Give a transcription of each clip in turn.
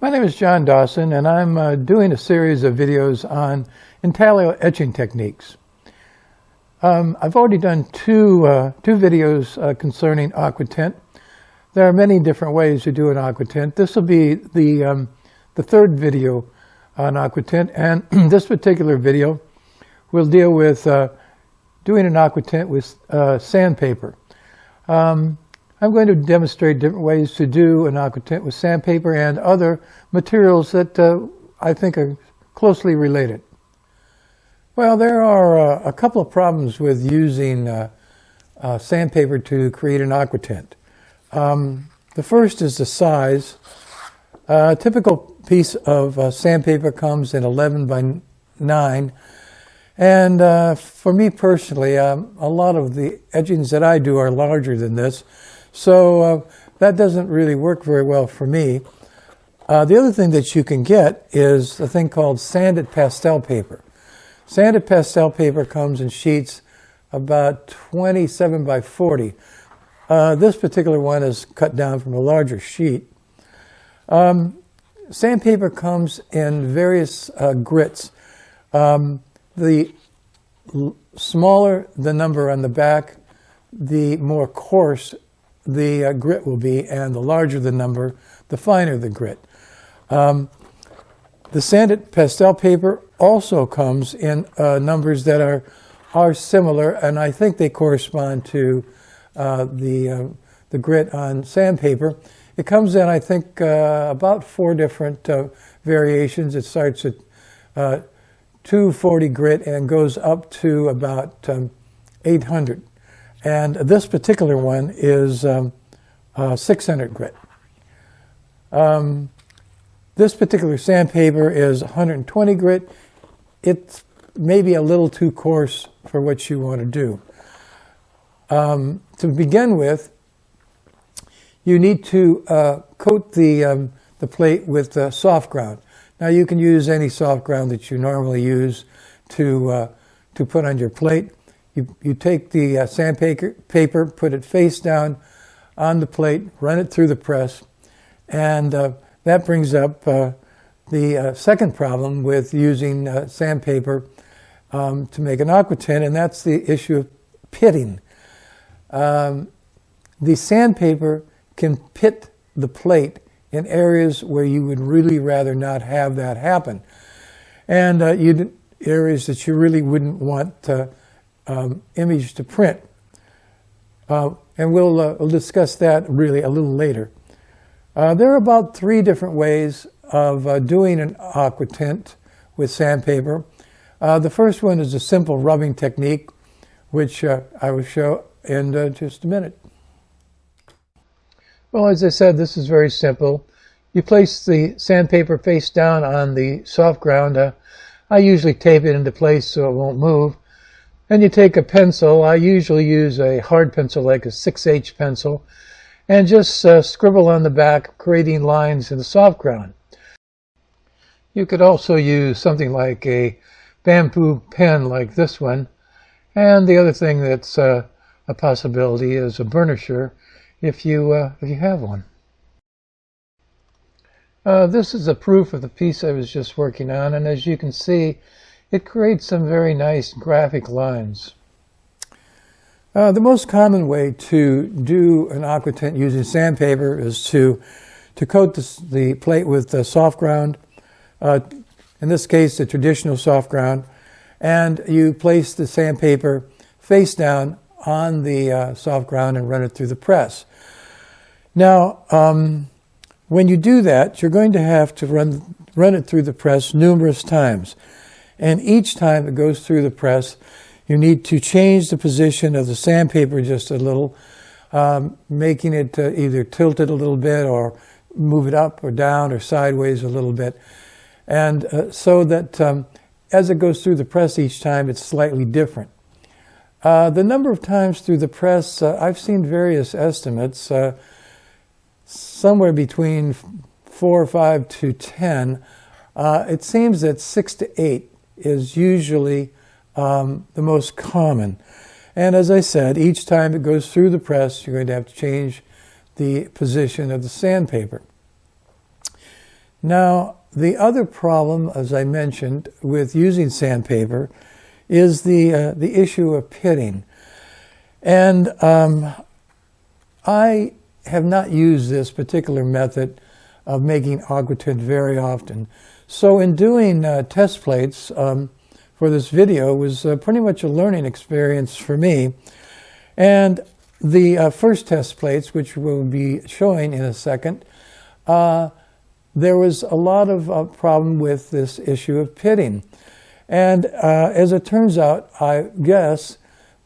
My name is John Dawson, and I'm doing a series of videos on Intaglio etching techniques. I've already done two videos concerning Aquatint. There are many different ways to do an Aquatint. This will be the third video on Aquatint, and this particular video will deal with doing an Aquatint with sandpaper. I'm going to demonstrate different ways to do an Aquatint with sandpaper and other materials that I think are closely related. Well, there are a couple of problems with using sandpaper to create an Aquatint. The first is the size. A typical piece of sandpaper comes in 11 by 9. And for me personally, a lot of the etchings that I do are larger than this. So that doesn't really work very well for me. The other thing that you can get is a thing called sanded pastel paper. Sanded pastel paper comes in sheets about 27 by 40. This particular one is cut down from a larger sheet. Sandpaper comes in various grits. The smaller the number on the back, the more coarse the grit will be, and the larger the number, the finer the grit. The sanded pastel paper also comes in numbers that are similar, and I think they correspond to the grit on sandpaper. It comes in, I think, about 4 different variations. It starts at 240 grit and goes up to about 800. And this particular one is 600 grit. This particular sandpaper is 120 grit. It's maybe a little too coarse for what you want to do. To begin with, you need to coat the plate with soft ground. Now you can use any soft ground that you normally use to put on your plate. You take the sandpaper, put it face down on the plate, run it through the press, and that brings up the second problem with using sandpaper to make an Aquatint, and that's the issue of pitting. The sandpaper can pit the plate in areas where you would really rather not have that happen, and areas that you really wouldn't want image to print. And we'll discuss that really a little later. There are about 3 different ways of doing an Aquatint with sandpaper. The first one is a simple rubbing technique, which I will show in just a minute. Well, as I said, this is very simple. You place the sandpaper face down on the soft ground. I usually tape it into place so it won't move. And you take a pencil. I usually use a hard pencil like a 6H pencil, and just scribble on the back, creating lines in the soft ground. You could also use something like a bamboo pen like this one. And the other thing that's a possibility is a burnisher if you have one. This is a proof of the piece I was just working on, and as you can see, it creates some very nice graphic lines. The most common way to do an Aquatint using sandpaper is to coat the plate with soft ground, in this case the traditional soft ground, and you place the sandpaper face down on the soft ground and run it through the press. Now, when you do that, you're going to have to run it through the press numerous times. And each time it goes through the press, you need to change the position of the sandpaper just a little, making it either tilt it a little bit or move it up or down or sideways a little bit. And so that as it goes through the press each time, it's slightly different. The number of times through the press, I've seen various estimates, somewhere between 4 or 5 to 10. It seems that 6 to 8 is usually the most common. And as I said, each time it goes through the press, you're going to have to change the position of the sandpaper. Now, the other problem, as I mentioned, with using sandpaper is the issue of pitting. And I have not used this particular method of making Aquatint very often. So in doing test plates for this video was pretty much a learning experience for me. And the first test plates, which we'll be showing in a second, there was a lot of problem with this issue of pitting. And as it turns out, I guess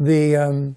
the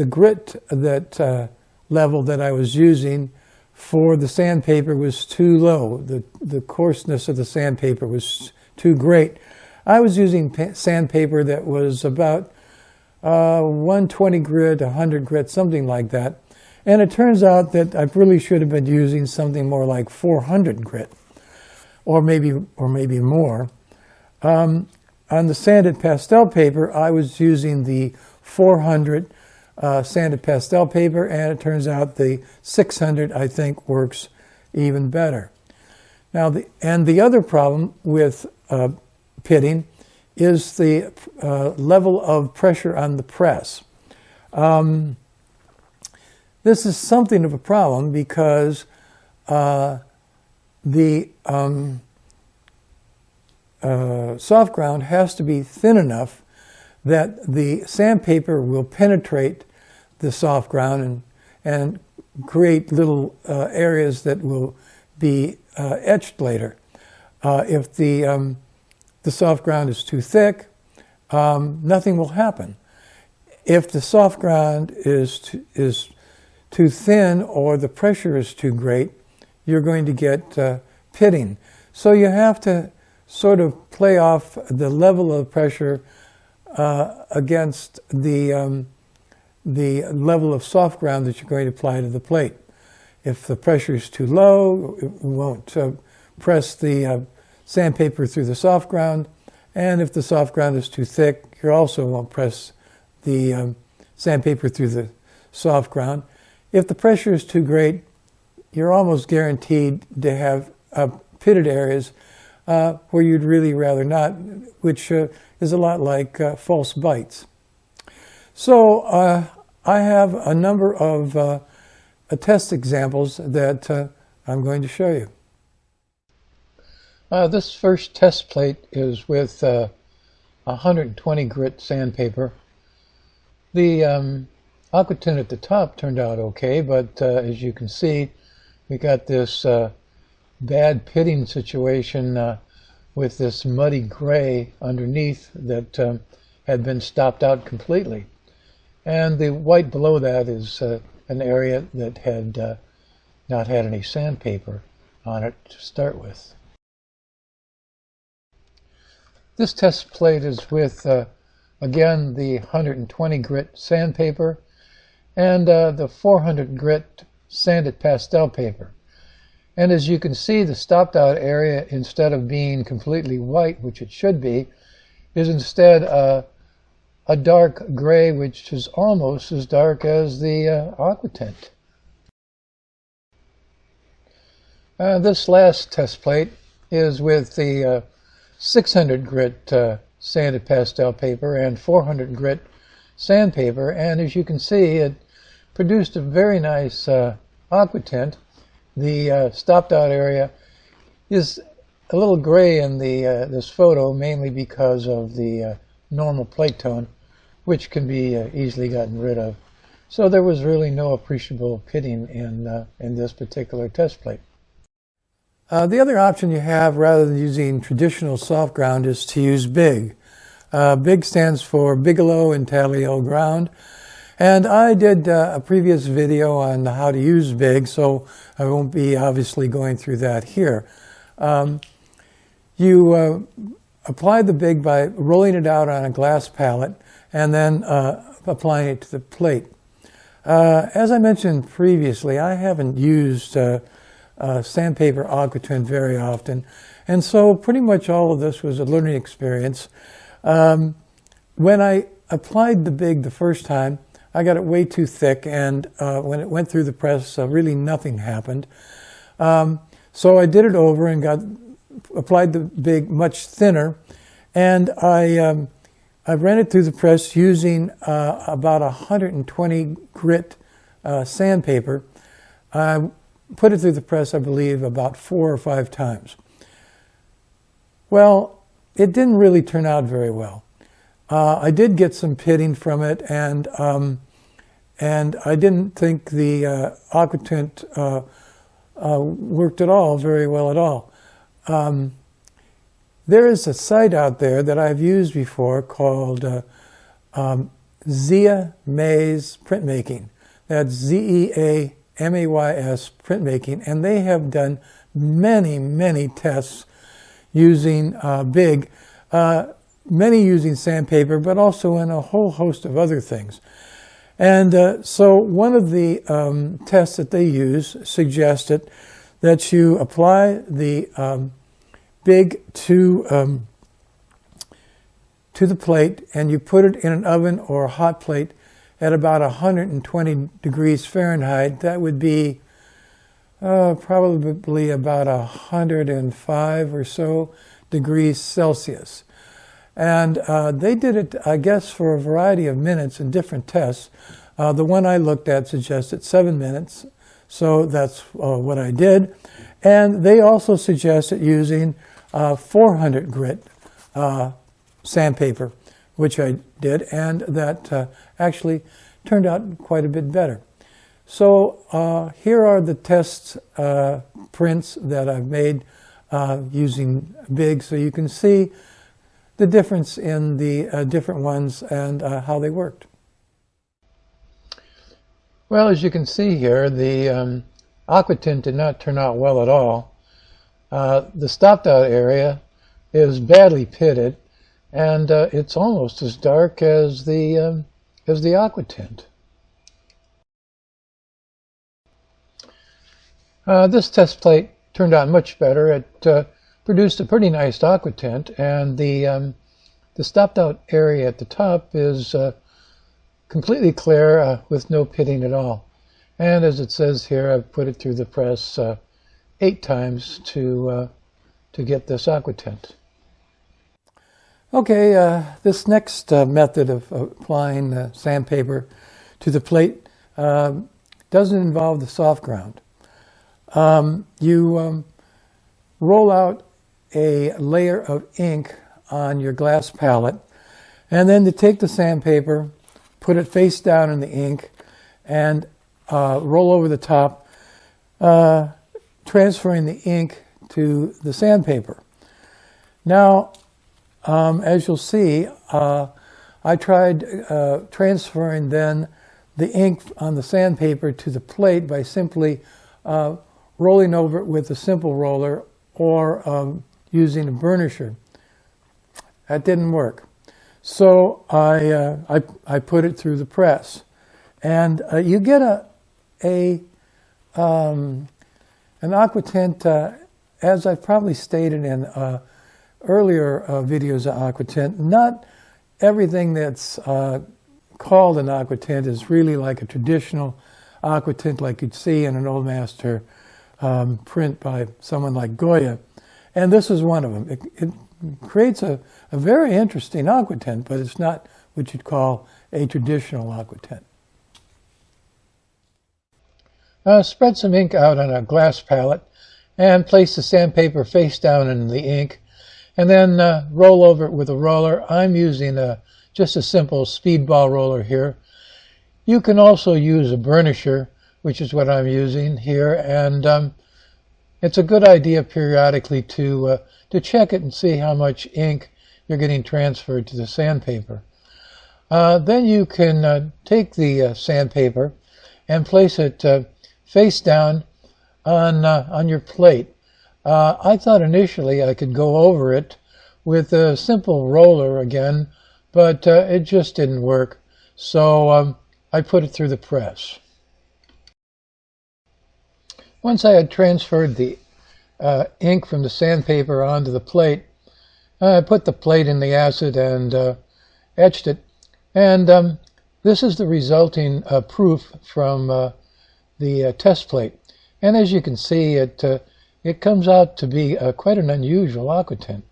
grit that level that I was using for the sandpaper was too low. The coarseness of the sandpaper was too great. I was using sandpaper that was about 120 grit, 100 grit, something like that. And it turns out that I really should have been using something more like 400 grit, or maybe more. On the sanded pastel paper, I was using the 400 sanded pastel paper, and it turns out the 600, I think, works even better. Now, the other problem with pitting is the level of pressure on the press. This is something of a problem because the soft ground has to be thin enough that the sandpaper will penetrate the soft ground and create little areas that will be etched later. If the soft ground is too thick, nothing will happen. If the soft ground is too thin or the pressure is too great, you're going to get pitting. So you have to sort of play off the level of pressure against the level of soft ground that you're going to apply to the plate. If the pressure is too low, it won't press the sandpaper through the soft ground, and if the soft ground is too thick, you also won't press the sandpaper through the soft ground. If the pressure is too great, you're almost guaranteed to have pitted areas where you'd really rather not, which is a lot like false bites. So I have a number of test examples that I'm going to show you. This first test plate is with 120 grit sandpaper. The Aquatint at the top turned out okay, but as you can see, we got this bad pitting situation with this muddy gray underneath that had been stopped out completely. And the white below that is an area that had not had any sandpaper on it to start with. This test plate is with, again, the 120 grit sandpaper and the 400 grit sanded pastel paper. And as you can see, the stopped out area, instead of being completely white, which it should be, is instead a dark gray, which is almost as dark as the Aquatint. This last test plate is with the 600 grit sanded pastel paper and 400 grit sandpaper, and as you can see, it produced a very nice Aquatint. The stopped out area is a little gray in this photo, mainly because of the normal plate tone, which can be easily gotten rid of. So there was really no appreciable pitting in this particular test plate. The other option you have, rather than using traditional soft ground, is to use Big. Big stands for Bigelow Intaglio ground. And I did a previous video on how to use Big, so I won't be obviously going through that here. You apply the Big by rolling it out on a glass palette and then applying it to the plate. As I mentioned previously, I haven't used sandpaper Aquatint very often, and so pretty much all of this was a learning experience. When I applied the Big the first time, I got it way too thick, and when it went through the press, really nothing happened. So I did it over and applied the big much thinner, and I ran it through the press using about 120 grit sandpaper. I put it through the press, I believe, about 4 or 5 times. Well, it didn't really turn out very well. I did get some pitting from it, and I didn't think the Aquatint worked at all, very well at all. There is a site out there that I've used before called Zea Mays Printmaking. That's Zeamays Printmaking, and they have done many, many tests using many using sandpaper, but also in a whole host of other things. And so one of the tests that they use suggested that you apply the big to the plate, and you put it in an oven or a hot plate at about 120 degrees Fahrenheit. That would be probably about 105 or so degrees Celsius. And they did it, I guess, for a variety of minutes in different tests. The one I looked at suggested 7 minutes, so that's what I did. And they also suggested using 400 grit sandpaper, which I did, and that actually turned out quite a bit better. So here are the test prints that I've made using Big, so you can see the difference in the different ones and how they worked. Well, as you can see here, the Aquatint did not turn out well at all. The stopped out area is badly pitted, and it's almost as dark as the Aquatint. This test plate turned out much better. It produced a pretty nice Aquatint, and the stopped out area at the top is completely clear with no pitting at all. And as it says here, I've put it through the press 8 times to get this Aquatint. Okay, this next method of applying sandpaper to the plate doesn't involve the soft ground. You roll out a layer of ink on your glass palette, and then to take the sandpaper, put it face down in the ink, and roll over the top, transferring the ink to the sandpaper. Now, as you'll see, I tried transferring then the ink on the sandpaper to the plate by simply rolling over it with a simple roller or using a burnisher. That didn't work. So I put it through the press. And you get an Aquatint, as I've probably stated in earlier videos of Aquatint, not everything that's called an Aquatint is really like a traditional Aquatint like you'd see in an old master print by someone like Goya. And this is one of them. It creates a very interesting Aquatint, but it's not what you'd call a traditional Aquatint. Spread some ink out on a glass palette and place the sandpaper face down in the ink, and then roll over it with a roller. I'm using just a simple speedball roller here. You can also use a burnisher, which is what I'm using here, and it's a good idea periodically to check it and see how much ink you're getting transferred to the sandpaper. Then you can take the sandpaper and place it face down on your plate. I thought initially I could go over it with a simple roller again, but it just didn't work. So I put it through the press. Once I had transferred the ink from the sandpaper onto the plate, I put the plate in the acid and etched it. And this is the resulting proof from the test plate. And as you can see, it it comes out to be quite an unusual aquatint.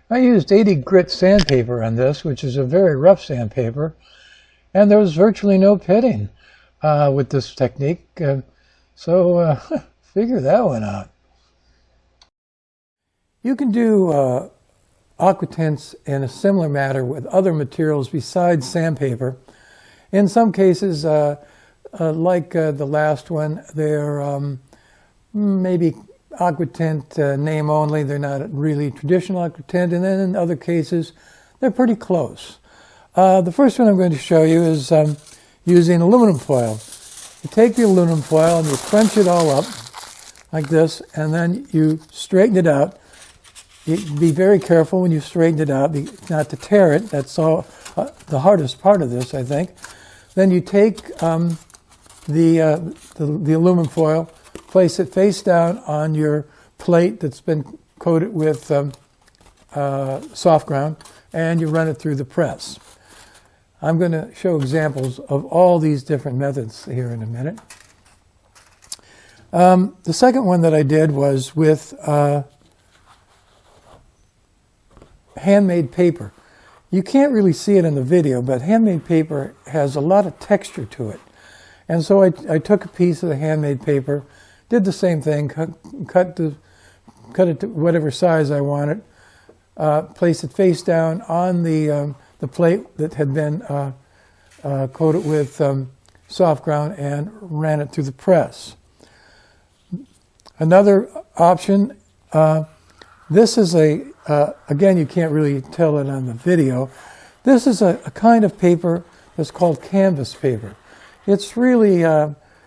I used 80 grit sandpaper on this, which is a very rough sandpaper, and there was virtually no pitting with this technique, so figure that one out. You can do aquatints in a similar manner with other materials besides sandpaper. In some cases, like the last one, they're maybe aquatint name only. They're not really traditional aquatint, and then in other cases, they're pretty close. The first one I'm going to show you is using aluminum foil. You take the aluminum foil and you crunch it all up like this, and then you straighten it out. Be very careful when you straighten it out, not to tear it. That's all the hardest part of this, I think. Then you take the aluminum foil, place it face down on your plate that's been coated with soft ground, and you run it through the press. I'm going to show examples of all these different methods here in a minute. The second one that I did was with handmade paper. You can't really see it in the video, but handmade paper has a lot of texture to it. And so I took a piece of the handmade paper, did the same thing, cut it to whatever size I wanted, placed it face down on the plate that had been coated with soft ground, and ran it through the press. Another option, this is again, you can't really tell it on the video. This is a kind of paper that's called canvas paper. It's really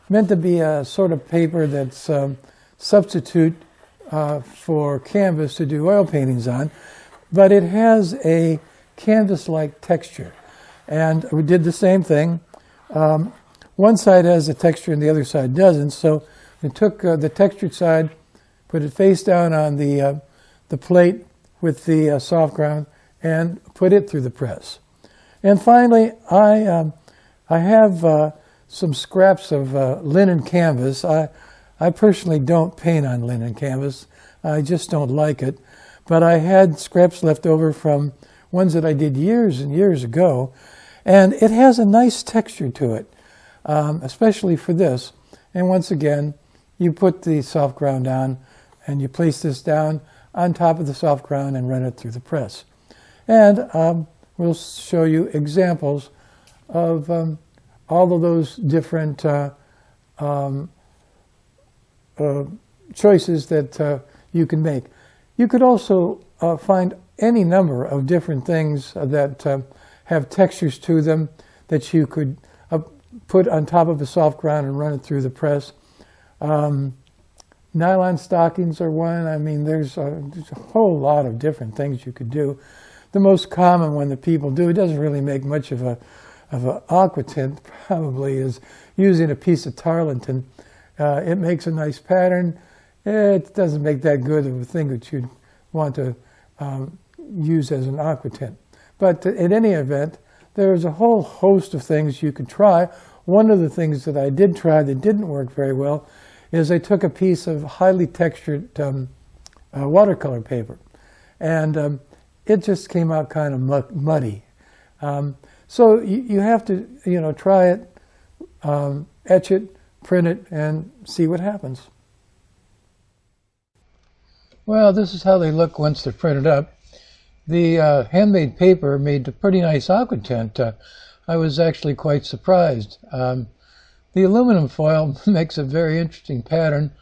meant to be a sort of paper that's substitute for canvas to do oil paintings on, but it has a canvas-like texture. And we did the same thing. One side has a texture and the other side doesn't, so we took the textured side, put it face down on the plate with the soft ground, and put it through the press. And finally, I have some scraps of linen canvas. I personally don't paint on linen canvas. I just don't like it. But I had scraps left over from ones that I did years and years ago, and it has a nice texture to it, especially for this. And once again, you put the soft ground on, and you place this down on top of the soft ground and run it through the press. And we'll show you examples of all of those different choices that you can make. You could also find any number of different things that have textures to them that you could put on top of a soft ground and run it through the press. Nylon stockings are one. I mean, there's a whole lot of different things you could do. The most common one that people do, it doesn't really make much of an aquatint, probably, is using a piece of tarlatan. It makes a nice pattern. It doesn't make that good of a thing that you'd want to use as an aquatint. But in any event, there's a whole host of things you could try. One of the things that I did try that didn't work very well is I took a piece of highly textured watercolor paper, and it just came out kind of muddy. So you have to, try it, etch it, print it, and see what happens. Well, this is how they look once they're printed up. The handmade paper made a pretty nice aquatint. I was actually quite surprised. The aluminum foil makes a very interesting pattern.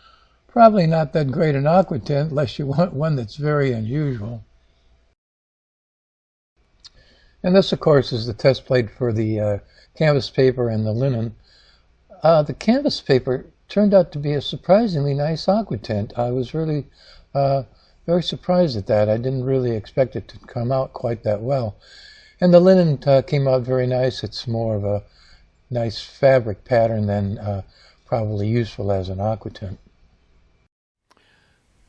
Probably not that great an aquatint unless you want one that's very unusual. And this, of course, is the test plate for the canvas paper and the linen. The canvas paper turned out to be a surprisingly nice aquatint. I was really very surprised at that. I didn't really expect it to come out quite that well. And the linen came out very nice. It's more of a nice fabric pattern than probably useful as an aquatint.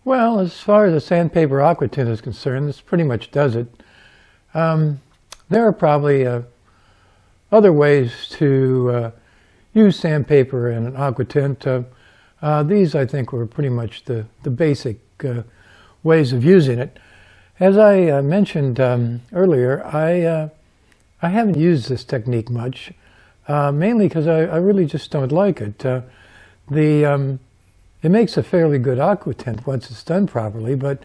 Well, as far as the sandpaper aquatint is concerned, this pretty much does it. There are probably other ways to use sandpaper in an aquatint. These, I think, were pretty much the basic ways of using it. As I mentioned earlier, I haven't used this technique much, mainly because I really just don't like it. It makes a fairly good aquatint once it's done properly, but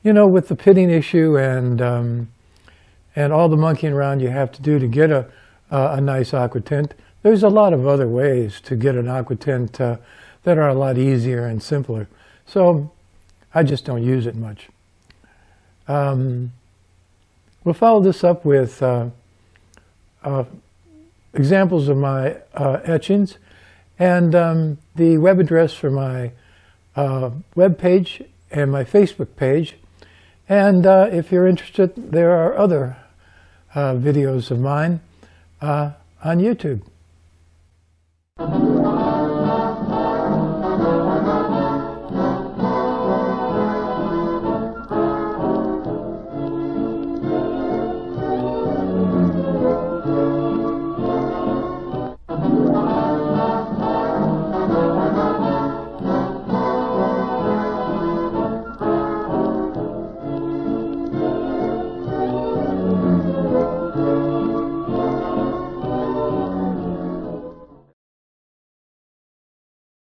you know, with the pitting issue and all the monkeying around you have to do to get a nice aquatint, there's a lot of other ways to get an aquatint that are a lot easier and simpler. So I just don't use it much. We'll follow this up with examples of my etchings and the web address for my web page and my Facebook page. And if you're interested, there are other videos of mine on YouTube.